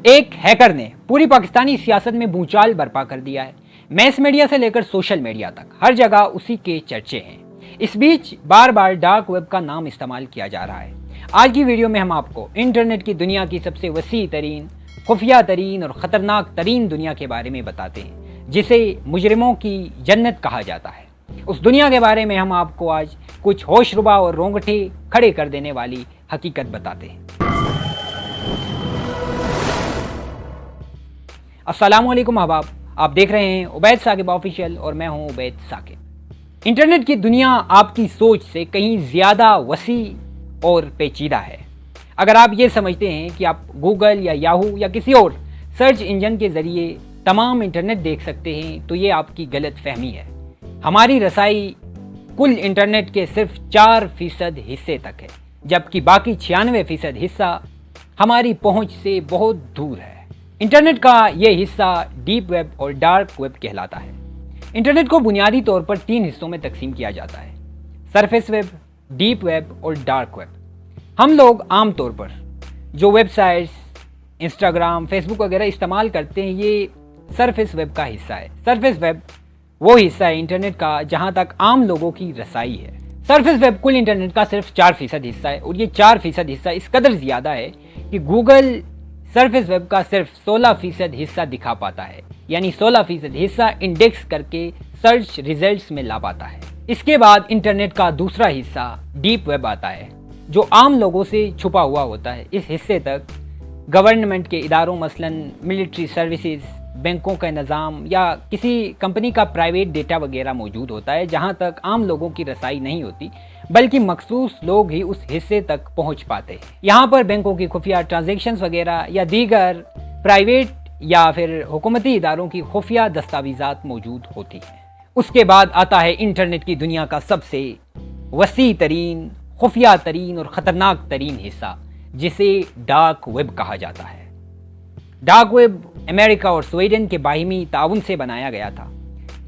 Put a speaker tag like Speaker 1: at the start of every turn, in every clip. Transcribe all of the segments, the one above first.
Speaker 1: ایک हैकर ने पूरी पाकिस्तानी सियासत में भूचाल बर्पा कर दिया है। मैस मीडिया से लेकर सोशल मीडिया तक हर जगह उसी के चर्चे हैं। इस बीच बार बार डार्क वेब का नाम इस्तेमाल किया जा रहा है। आज की वीडियो में हम आपको इंटरनेट की दुनिया की सबसे वसी तरीन, खुफिया तरीन और ख़तरनाक तरीन दुनिया के बारे में बताते हैं, जिसे मुजरिमों की जन्नत कहा जाता है। उस दुनिया के बारे में हम आपको आज कुछ होशरुबा और रोंगटे खड़े कर देने वाली हकीकत बताते हैं। अस्सलामुअलैकुम अहबाब, आप देख रहे हैं उबैद साकिब ऑफिशियल और मैं हूं उबैद साकिब। इंटरनेट की दुनिया आपकी सोच से कहीं ज़्यादा वसी और पेचीदा है। अगर आप ये समझते हैं कि आप गूगल या याहू या किसी और सर्च इंजन के ज़रिए तमाम इंटरनेट देख सकते हैं तो ये आपकी गलत फहमी है। हमारी रसाई कुल इंटरनेट के सिर्फ 4% हिस्से तक है, जबकि बाकी 96% हिस्सा हमारी पहुंच से बहुत दूर है। इंटरनेट का ये हिस्सा डीप वेब और डार्क वेब कहलाता है। इंटरनेट को बुनियादी तौर पर 3 हिस्सों में तकसीम किया जाता है: सरफेस वेब, डीप वेब और डार्क वेब। हम लोग आम तौर पर जो वेबसाइट्स, इंस्टाग्राम, फेसबुक वगैरह इस्तेमाल करते हैं, ये सरफेस वेब का हिस्सा है। सरफेस वेब वो हिस्सा है इंटरनेट का जहाँ तक आम लोगों की रसाई है। सरफेस वेब कुल इंटरनेट का सिर्फ 4% हिस्सा है और ये 4% हिस्सा इस कदर ज़्यादा है कि गूगल सरफेस वेब का सिर्फ 16% हिस्सा दिखा पाता है, यानी 16% हिस्सा इंडेक्स करके सर्च रिजल्ट्स में ला पाता है। इसके बाद इंटरनेट का दूसरा हिस्सा डीप वेब आता है, जो आम लोगों से छुपा हुआ होता है। इस हिस्से तक गवर्नमेंट के इदारों मसलन मिलिट्री सर्विसेज, बैंकों का निज़ाम या किसी कंपनी का प्राइवेट डेटा वगैरह मौजूद होता है, जहां तक आम लोगों की रसाई नहीं होती, बल्कि मखसूस लोग ही उस हिस्से तक पहुंच पाते हैं। यहाँ पर बैंकों की खुफिया ट्रांजैक्शंस वगैरह या दीगर प्राइवेट या फिर हुकूमती इदारों की खुफिया दस्तावेज़ात मौजूद होती हैं। उसके बाद आता है इंटरनेट की दुनिया का सबसे वसी तरीन, खुफिया तरीन और ख़तरनाक तरीन हिस्सा, जिसे डार्क वेब कहा जाता है। डार्क वेब अमेरिका और स्वीडन के बाहिमी ताउन से बनाया गया था।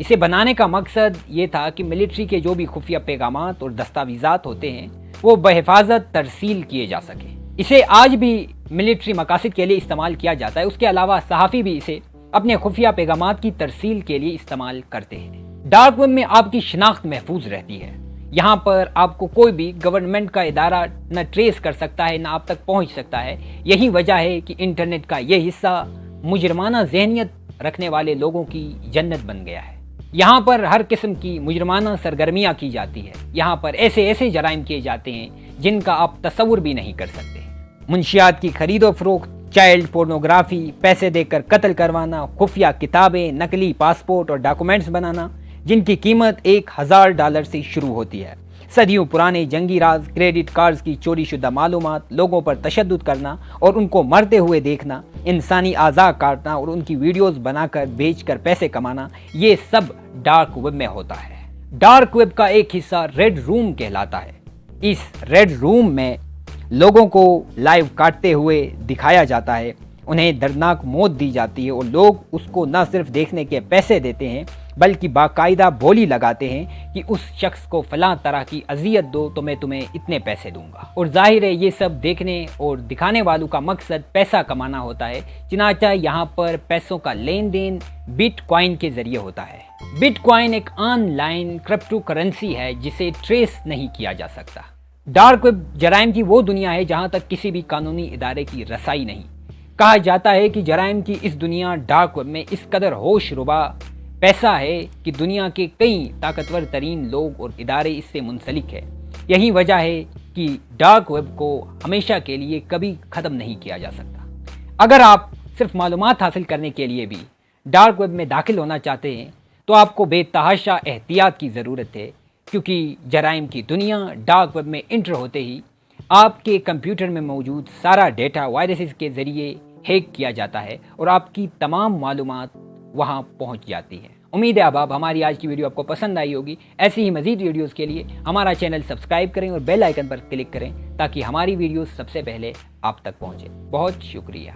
Speaker 1: इसे बनाने का मकसद ये था कि मिलिट्री के जो भी खुफिया पैगामात और दस्तावेज़ात होते हैं वो बहिफाजत तरसील किए जा सके। इसे आज भी मिलिट्री मकासद के लिए इस्तेमाल किया जाता है। उसके अलावा सहाफ़ी भी इसे अपने खुफिया पैगामात की तरसील के लिए इस्तेमाल करते हैं। डार्क वेब में आपकी शिनाख्त महफूज रहती है। यहाँ पर आपको कोई भी गवर्नमेंट का इदारा न ट्रेस कर सकता है, न आप तक पहुँच सकता है। यही वजह है कि इंटरनेट का यह हिस्सा मुजरमाना जहनियत रखने वाले लोगों की जन्नत बन गया है। यहाँ पर हर किस्म की मुजरमाना सरगर्मियाँ की जाती है। यहाँ पर ऐसे ऐसे जराइम किए जाते हैं जिनका आप तसव्वुर भी नहीं कर सकते। मुंशियात की खरीदो फरोख्त, चाइल्ड पोर्नोग्राफी, पैसे देकर कत्ल करवाना, खुफिया किताबें, नकली पासपोर्ट और डॉक्यूमेंट्स बनाना जिनकी कीमत $1000 से शुरू होती है, सदियों पुराने जंगी राज, क्रेडिट कार्ड्स की चोरी शुदा मालूमात, लोगों पर तशद्दुद करना और उनको मरते हुए देखना, इंसानी आज़ा काटना और उनकी वीडियोस बनाकर बेचकर पैसे कमाना, ये सब डार्क वेब में होता है। डार्क वेब का एक हिस्सा रेड रूम कहलाता है। इस रेड रूम में लोगों को लाइव काटते हुए दिखाया जाता है, उन्हें दर्दनाक मौत दी जाती है और लोग उसको न सिर्फ देखने के पैसे देते हैं बल्कि बाकायदा बोली लगाते हैं कि उस शख्स को फलां तरह की अजियत दो तो मैं तुम्हें इतने पैसे दूंगा। और जाहिर है ये सब देखने और दिखाने वालों का मकसद पैसा कमाना होता है। चनाचा यहाँ पर पैसों का लेन देन बिटकॉइन के जरिए होता है। बिटकॉइन एक ऑनलाइन क्रिप्टो करेंसी है जिसे ट्रेस नहीं किया जा सकता। डार्क वेब जराइम की वो दुनिया है जहाँ तक किसी भी कानूनी इदारे की रसाई नहीं। कहा जाता है कि जराइम की इस दुनिया डार्क वेब में इस कदर होशरुबा पैसा है कि दुनिया के कई ताकतवर तरीन लोग और इदारे इससे मुंसलिक है। यही वजह है कि डार्क वेब को हमेशा के लिए कभी ख़त्म नहीं किया जा सकता। अगर आप सिर्फ मालूमात हासिल करने के लिए भी डार्क वेब में दाखिल होना चाहते हैं तो आपको बेतहाशा एहतियात की ज़रूरत है, क्योंकि जराइम की दुनिया डार्क वेब में इंटर होते ही आपके कंप्यूटर में मौजूद सारा डेटा वायरसेस के ज़रिए हैक किया जाता है और आपकी तमाम मालूमात वहां पहुंच जाती है। उम्मीद है अब हमारी आज की वीडियो आपको पसंद आई होगी। ऐसी ही मज़ीद वीडियोस के लिए हमारा चैनल सब्सक्राइब करें और बेल आइकन पर क्लिक करें ताकि हमारी वीडियोस सबसे पहले आप तक पहुंचे। बहुत शुक्रिया।